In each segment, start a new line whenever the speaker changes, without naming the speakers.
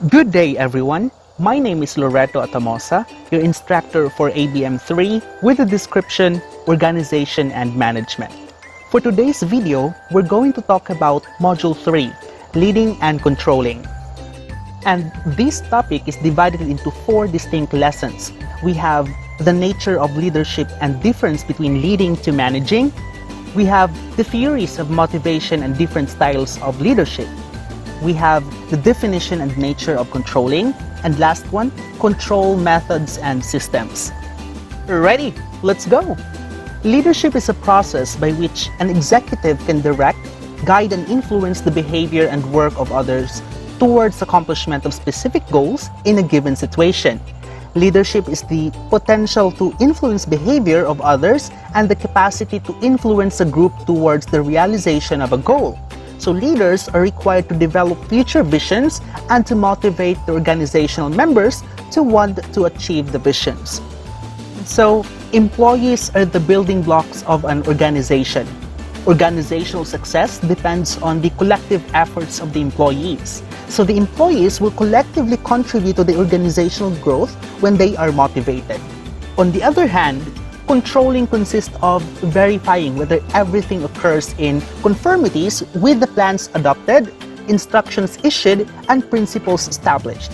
Good day, everyone. My name is Loreto Atamosa, your instructor for ABM 3 with the description Organization and Management. For today's video, we're going to talk about Module 3, Leading and Controlling. And this topic is divided into 4 distinct lessons. We have the nature of leadership and difference between leading to managing. We have the theories of motivation and different styles of leadership. We have the definition and nature of controlling. And last one, control methods and systems. Ready? Let's go! Leadership is a process by which an executive can direct, guide, and influence the behavior and work of others towards accomplishment of specific goals in a given situation. Leadership is the potential to influence behavior of others and the capacity to influence a group towards the realization of a goal. So leaders are required to develop future visions and to motivate the organizational members to want to achieve the visions. So employees are the building blocks of an organization. Organizational success depends on the collective efforts of the employees. So the employees will collectively contribute to the organizational growth when they are motivated. On the other hand, controlling consists of verifying whether everything occurs in conformities with the plans adopted, instructions issued, and principles established.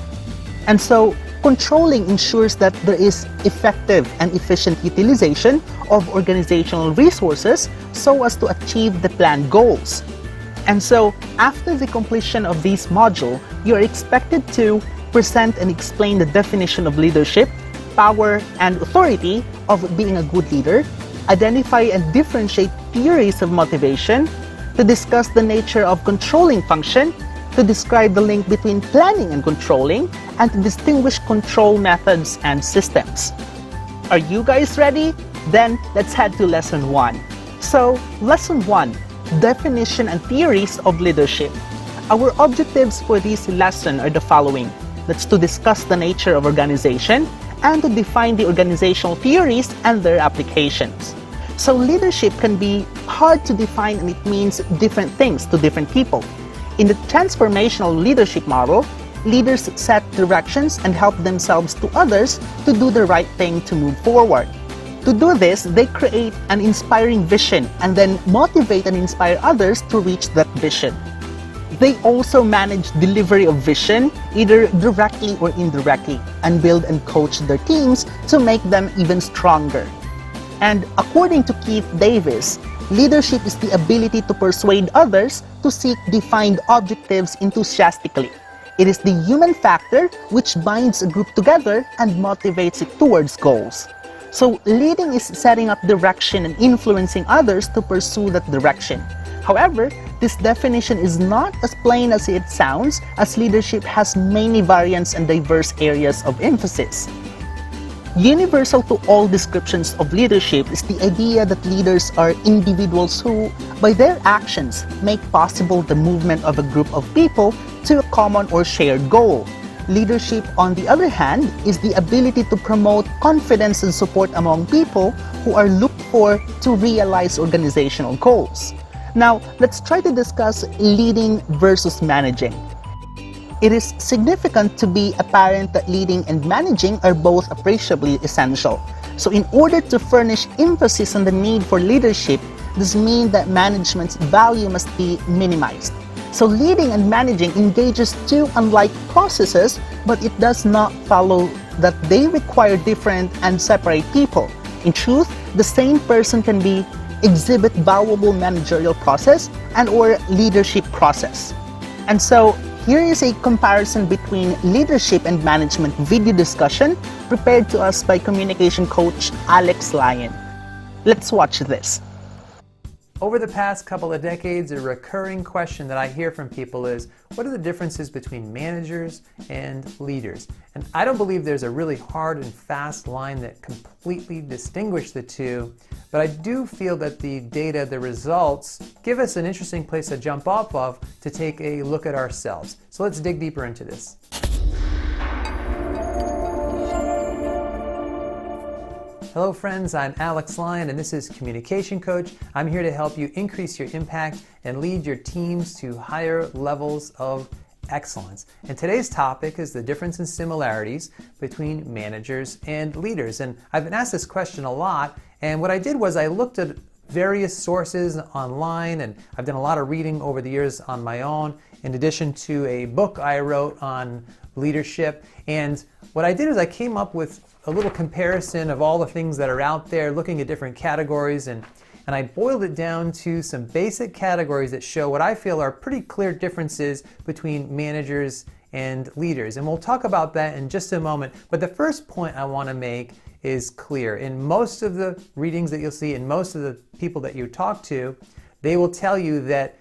And so, controlling ensures that there is effective and efficient utilization of organizational resources so as to achieve the planned goals. And so, after the completion of this module, you are expected to present and explain the definition of leadership, power, and authority of being a good leader, identify and differentiate theories of motivation, to discuss the nature of controlling function, to describe the link between planning and controlling, and to distinguish control methods and systems. Are you guys ready? Then let's head to Lesson 1. So, Lesson 1, Definition and Theories of Leadership. Our objectives for this lesson are the following. That's to discuss the nature of organization, and to define the organizational theories and their applications. So leadership can be hard to define, and it means different things to different people. In the transformational leadership model, leaders set directions and help themselves to others to do the right thing to move forward. To do this, they create an inspiring vision and then motivate and inspire others to reach that vision. They also manage delivery of vision, either directly or indirectly, and build and coach their teams to make them even stronger. And according to Keith Davis, leadership is the ability to persuade others to seek defined objectives enthusiastically. It is the human factor which binds a group together and motivates it towards goals. So leading is setting up direction and influencing others to pursue that direction. However, this definition is not as plain as it sounds, as leadership has many variants and diverse areas of emphasis. Universal to all descriptions of leadership is the idea that leaders are individuals who, by their actions, make possible the movement of a group of people to a common or shared goal. Leadership, on the other hand, is the ability to promote confidence and support among people who are looked for to realize organizational goals. Now, let's try to discuss leading versus managing. It is significant to be apparent that leading and managing are both appreciably essential. So in order to furnish emphasis on the need for leadership, this means that management's value must be minimized. So leading and managing engages two unlike processes, but it does not follow that they require different and separate people. In truth, the same person can exhibit valuable managerial process and or leadership process. And so here is a comparison between leadership and management video discussion prepared to us by communication coach Alex Lyon. Let's watch this.
Over the past couple of decades, a recurring question that I hear from people is, what are the differences between managers and leaders? And I don't believe there's a really hard and fast line that completely distinguishes the two, but I do feel that the data, the results, give us an interesting place to jump off of to take a look at ourselves. So let's dig deeper into this. Hello friends, I'm Alex Lyon and this is Communication Coach. I'm here to help you increase your impact and lead your teams to higher levels of excellence. And today's topic is the difference and similarities between managers and leaders. And I've been asked this question a lot, and what I did was I looked at various sources online, and I've done a lot of reading over the years on my own, in addition to a book I wrote on leadership. And what I did is I came up with a little comparison of all the things that are out there, looking at different categories, and I boiled it down to some basic categories that show what I feel are pretty clear differences between managers and leaders. And we'll talk about that in just a moment. But the first point I want to make is clear. In most of the readings that you'll see, in most of the people that you talk to, they will tell you that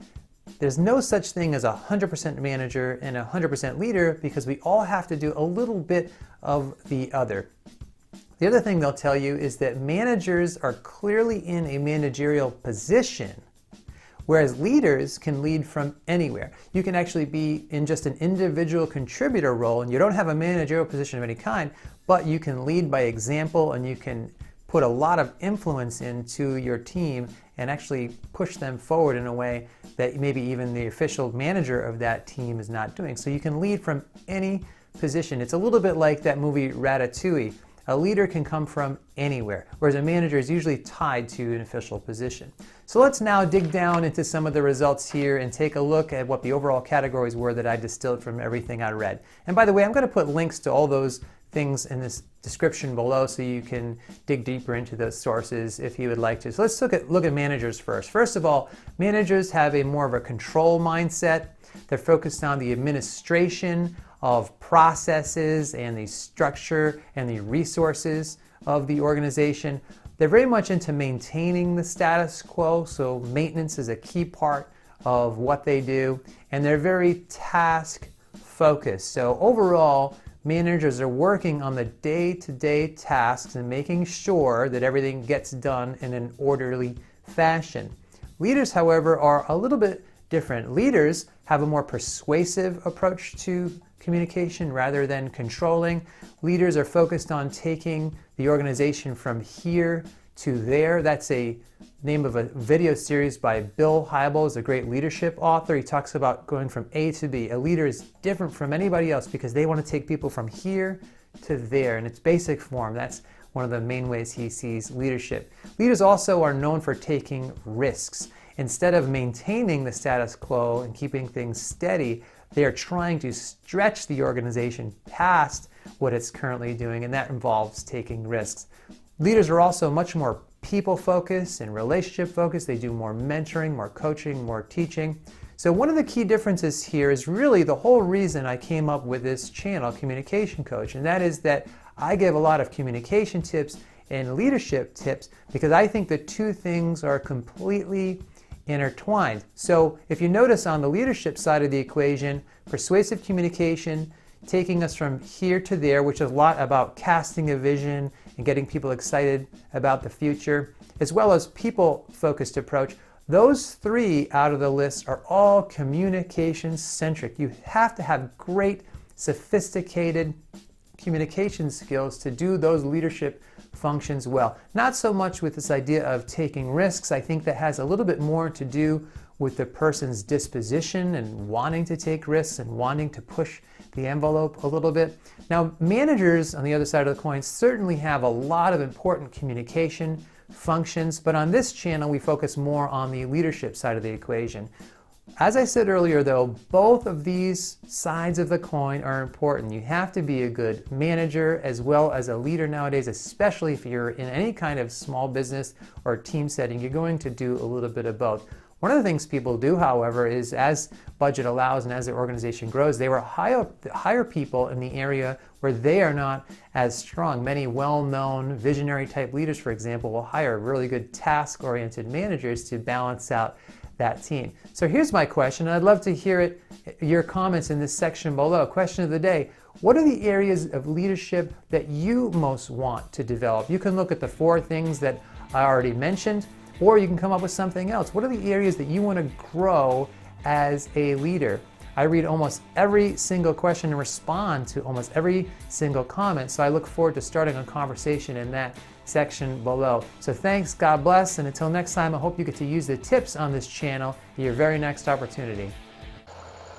there's no such thing as 100% manager and 100% leader, because we all have to do a little bit of the other. The other thing they'll tell you is that managers are clearly in a managerial position, whereas leaders can lead from anywhere. You can actually be in just an individual contributor role, and you don't have a managerial position of any kind, but you can lead by example, and you can put a lot of influence into your team and actually push them forward in a way that maybe even the official manager of that team is not doing. So you can lead from any position. It's a little bit like that movie Ratatouille. A leader can come from anywhere, whereas a manager is usually tied to an official position. So let's now dig down into some of the results here and take a look at what the overall categories were that I distilled from everything I read. And by the way, I'm going to put links to all those things in this description below so you can dig deeper into those sources if you would like to. So let's look at managers first. First of all, managers have a more of a control mindset. They're focused on the administration of processes and the structure and the resources of the organization. They're very much into maintaining the status quo, so maintenance is a key part of what they do, and they're very task focused. So overall, managers are working on the day-to-day tasks and making sure that everything gets done in an orderly fashion. Leaders, however, are a little bit different. Leaders have a more persuasive approach to communication rather than controlling. Leaders are focused on taking the organization from here to there. That's a name of a video series by Bill Hybels, a great leadership author. He talks about going from A to B. A leader is different from anybody else because they want to take people from here to there in its basic form. That's one of the main ways he sees leadership. Leaders also are known for taking risks. Instead of maintaining the status quo and keeping things steady, they are trying to stretch the organization past what it's currently doing, and that involves taking risks. Leaders are also much more people-focused and relationship-focused. They do more mentoring, more coaching, more teaching. So one of the key differences here is really the whole reason I came up with this channel, Communication Coach, and that is that I give a lot of communication tips and leadership tips because I think the two things are completely intertwined. So if you notice on the leadership side of the equation, persuasive communication, taking us from here to there, which is a lot about casting a vision and getting people excited about the future, as well as people-focused approach. Those three out of the list are all communication-centric. You have to have great, sophisticated communication skills to do those leadership functions well. Not so much with this idea of taking risks. I think that has a little bit more to do with the person's disposition and wanting to take risks and wanting to push the envelope a little bit. Now, managers on the other side of the coin certainly have a lot of important communication functions, but on this channel we focus more on the leadership side of the equation. As I said earlier though, both of these sides of the coin are important. You have to be a good manager as well as a leader nowadays, especially if you're in any kind of small business or team setting. You're going to do a little bit of both. One of the things people do, however, is as budget allows and as the organization grows, they will hire people in the area where they are not as strong. Many well-known visionary type leaders, for example, will hire really good task-oriented managers to balance out that team. So here's my question, and I'd love to hear your comments in this section below. Question of the day: what are the areas of leadership that you most want to develop? You can look at the 4 things that I already mentioned, or you can come up with something else. What are the areas that you want to grow as a leader? I read almost every single question and respond to almost every single comment, so I look forward to starting a conversation in that section below. So thanks, God bless, and until next time, I hope you get to use the tips on this channel at your very next opportunity.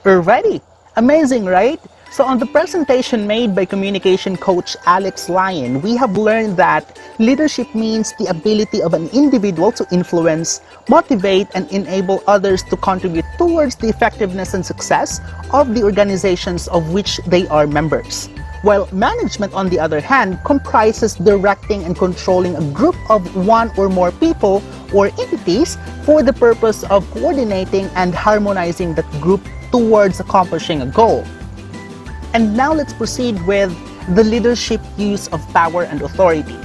Alrighty! Amazing, right? So on the presentation made by communication coach Alex Lyon, we have learned that leadership means the ability of an individual to influence, motivate, and enable others to contribute towards the effectiveness and success of the organizations of which they are members. While management, on the other hand, comprises directing and controlling a group of one or more people or entities for the purpose of coordinating and harmonizing that group towards accomplishing a goal. And now let's proceed with the leadership use of power and authority.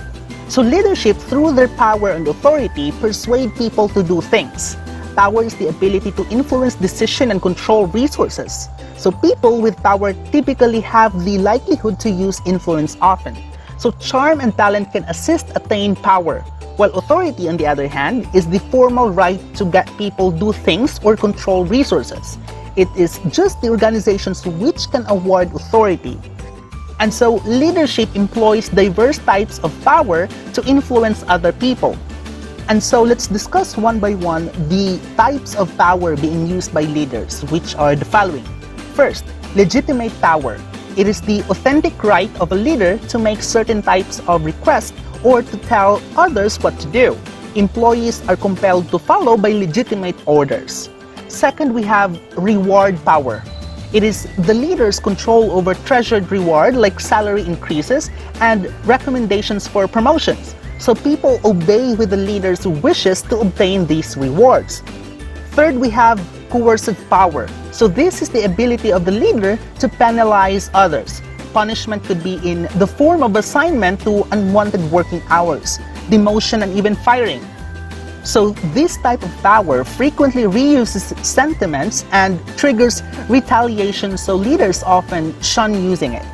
So leadership, through their power and authority, persuade people to do things. Power is the ability to influence decision and control resources. So people with power typically have the likelihood to use influence often. So charm and talent can assist attain power, while authority, on the other hand, is the formal right to get people do things or control resources. It is just the organizations which can award authority. And so leadership employs diverse types of power to influence other people. And so let's discuss one by one the types of power being used by leaders, which are the following. First, legitimate power. It is the authentic right of a leader to make certain types of requests or to tell others what to do. Employees are compelled to follow by legitimate orders. Second, we have reward power. It is the leader's control over treasured reward like salary increases and recommendations for promotions. So people obey with the leader's wishes to obtain these rewards. Third, we have coercive power. So this is the ability of the leader to penalize others. Punishment could be in the form of assignment to unwanted working hours, demotion, and even firing. So this type of power frequently reuses sentiments and triggers retaliation, so leaders often shun using it.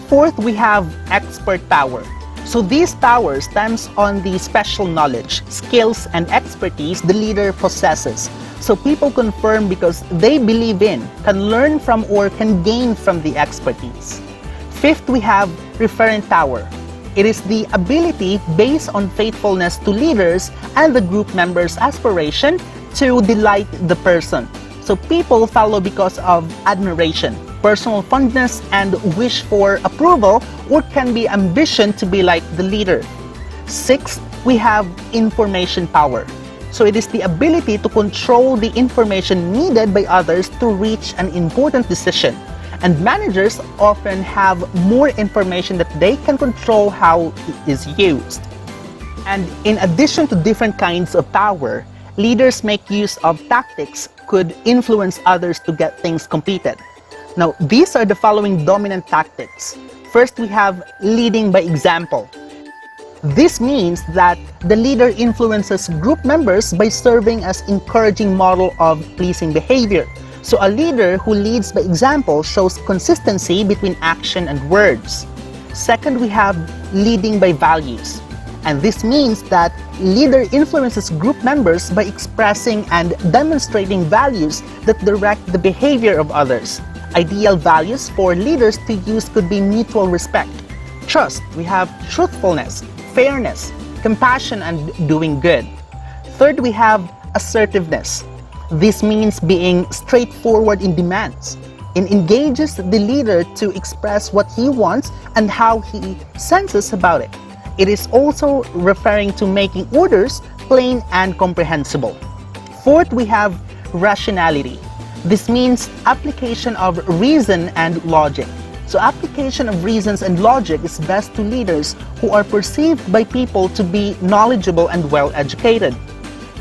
Fourth, we have expert power. So this power stems on the special knowledge, skills, and expertise the leader possesses. So people confirm because they believe in, can learn from, or can gain from the expertise. Fifth, we have referent power. It is the ability based on faithfulness to leaders and the group members' aspiration to delight the person. So people follow because of admiration, personal fondness, and wish for approval, or can be ambition to be like the leader. Sixth, we have information power. So it is the ability to control the information needed by others to reach an important decision. And managers often have more information that they can control how it is used. And in addition to different kinds of power, leaders make use of tactics could influence others to get things completed. Now, these are the following dominant tactics. First, we have leading by example. This means that the leader influences group members by serving as encouraging model of pleasing behavior. So a leader who leads by example shows consistency between action and words. Second, we have leading by values. And this means that leader influences group members by expressing and demonstrating values that direct the behavior of others. Ideal values for leaders to use could be mutual respect, trust, we have truthfulness, fairness, compassion, and doing good. Third, we have assertiveness. This means being straightforward in demands. It engages the leader to express what he wants and how he senses about it. It is also referring to making orders plain and comprehensible. Fourth, we have rationality. This means application of reason and logic. So application of reasons and logic is best to leaders who are perceived by people to be knowledgeable and well-educated.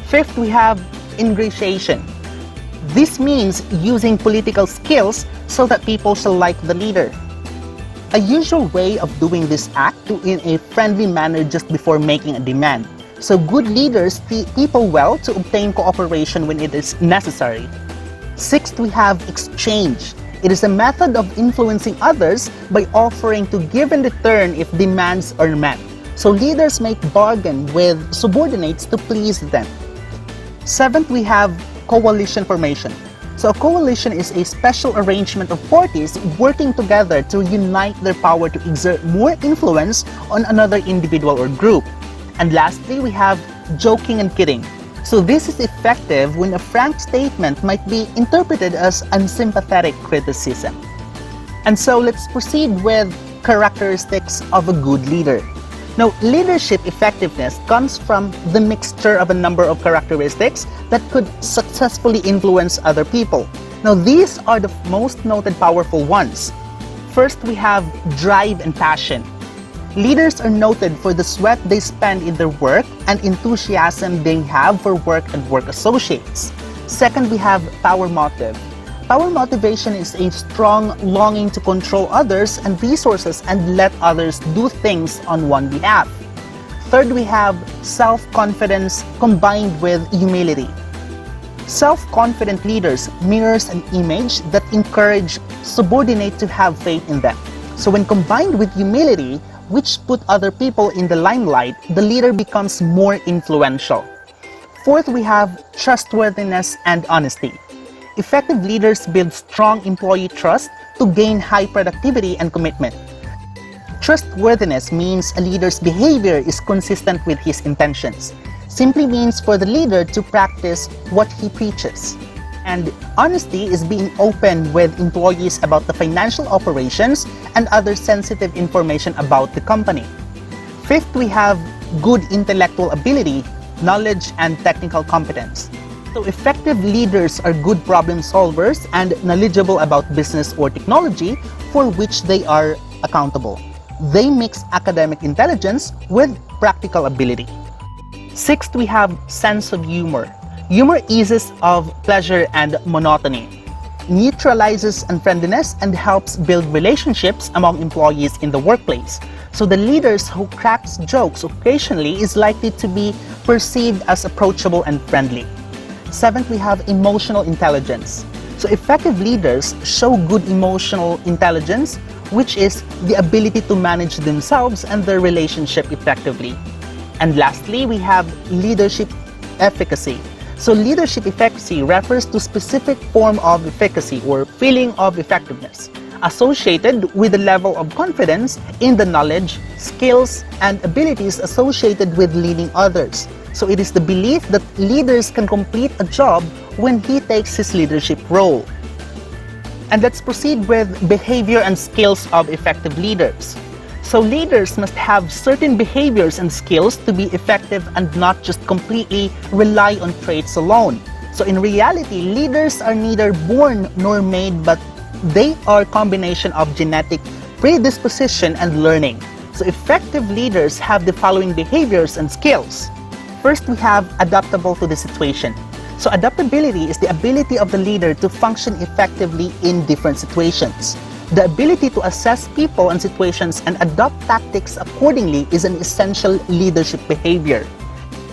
Fifth, we have ingratiation. This means using political skills so that people shall like the leader. A usual way of doing this act in a friendly manner just before making a demand. So good leaders treat people well to obtain cooperation when it is necessary. Sixth, we have exchange. It is a method of influencing others by offering to give in return if demands are met. So leaders make bargain with subordinates to please them. Seventh, we have coalition formation. So a coalition is a special arrangement of parties working together to unite their power to exert more influence on another individual or group. And lastly, we have joking and kidding. So this is effective when a frank statement might be interpreted as unsympathetic criticism. And so let's proceed with characteristics of a good leader. Now, leadership effectiveness comes from the mixture of a number of characteristics that could successfully influence other people. Now, these are the most noted powerful ones. First, we have drive and passion. Leaders are noted for the sweat they spend in their work and enthusiasm they have for work and work associates. Second, we have power motive. Power motivation is a strong longing to control others and resources and let others do things on one behalf. Third, we have self-confidence combined with humility. Self-confident leaders mirrors an image that encourage subordinate to have faith in them. So when combined with humility, which put other people in the limelight, the leader becomes more influential. Fourth, we have trustworthiness and honesty. Effective leaders build strong employee trust to gain high productivity and commitment. Trustworthiness means a leader's behavior is consistent with his intentions. Simply means for the leader to practice what he preaches. And honesty is being open with employees about the financial operations and other sensitive information about the company. Fifth, we have good intellectual ability, knowledge, and technical competence. So effective leaders are good problem solvers and knowledgeable about business or technology for which they are accountable. They mix academic intelligence with practical ability. Sixth, we have sense of humor. Humor eases of pleasure and monotony, neutralizes unfriendliness, and helps build relationships among employees in the workplace. So the leaders who cracks jokes occasionally is likely to be perceived as approachable and friendly. Seventh, we have emotional intelligence. So effective leaders show good emotional intelligence, which is the ability to manage themselves and their relationship effectively. And lastly, we have leadership efficacy. So leadership efficacy refers to specific form of efficacy or feeling of effectiveness associated with the level of confidence in the knowledge, skills, and abilities associated with leading others. So it is the belief that leaders can complete a job when he takes his leadership role. And let's proceed with behavior and skills of effective leaders. So leaders must have certain behaviors and skills to be effective and not just completely rely on traits alone. So in reality, leaders are neither born nor made, but they are a combination of genetic predisposition and learning. So effective leaders have the following behaviors and skills. First, we have adaptable to the situation. So adaptability is the ability of the leader to function effectively in different situations. The ability to assess people and situations and adopt tactics accordingly is an essential leadership behavior.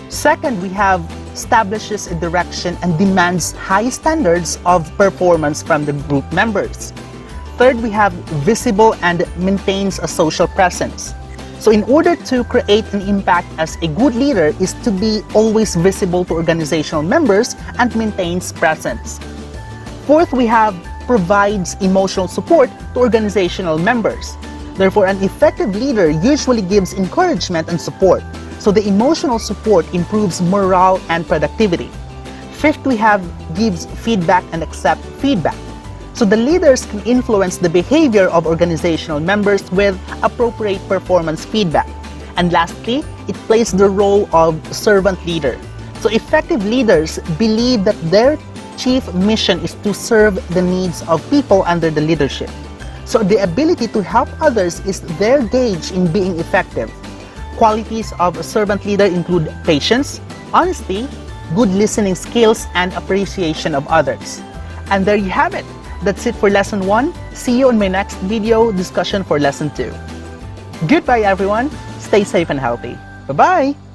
Second, we have establishes a direction and demands high standards of performance from the group members. Third, we have visible and maintains a social presence. So in order to create an impact as a good leader is to be always visible to organizational members and maintains presence. Fourth, we have provides emotional support to organizational members. Therefore, an effective leader usually gives encouragement and support. So the emotional support improves morale and productivity. Fifth, we have gives feedback and accept feedback. So the leaders can influence the behavior of organizational members with appropriate performance feedback. And lastly, it plays the role of servant leader. So effective leaders believe that their chief mission is to serve the needs of people under the leadership. So the ability to help others is their gauge in being effective. Qualities of a servant leader include patience, honesty, good listening skills, and appreciation of others. And there you have it. That's it for lesson 1. See you in my next video discussion for lesson 2. Goodbye everyone. Stay safe and healthy. Bye-bye.